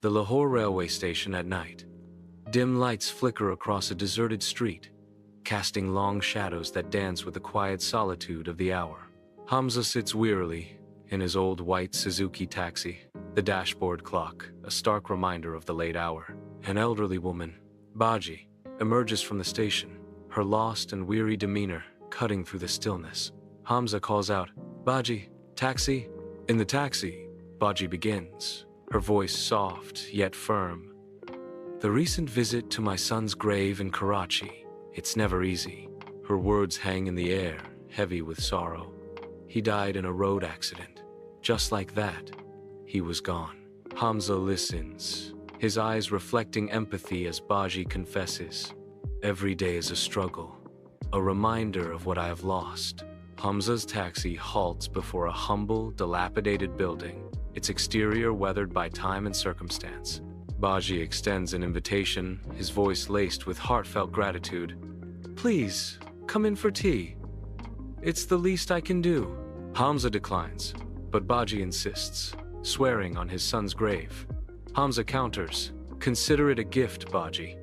The Lahore railway station at night. Dim lights flicker across a deserted street, casting long shadows that dance with the quiet solitude of the hour. Hamza sits wearily in his old white Suzuki taxi, the dashboard clock, a stark reminder of the late hour. An elderly woman, Baji, emerges from the station, her lost and weary demeanor cutting through the stillness. Hamza calls out, "Baji, taxi?" In the taxi, Baji begins, her voice soft yet firm. "The recent visit to my son's grave in Karachi. It's never easy." Her words hang in the air, heavy with sorrow. "He died in a road accident. Just like that, he was gone." Hamza listens, his eyes reflecting empathy as Baji confesses, "Every day is a struggle, a reminder of what I have lost." Hamza's taxi halts before a humble, dilapidated building, its exterior weathered by time and circumstance. Baji extends an invitation, his voice laced with heartfelt gratitude. "Please, come in for tea. It's the least I can do." Hamza declines, but Baji insists, swearing on his son's grave. Hamza counters, "Consider it a gift, Baji.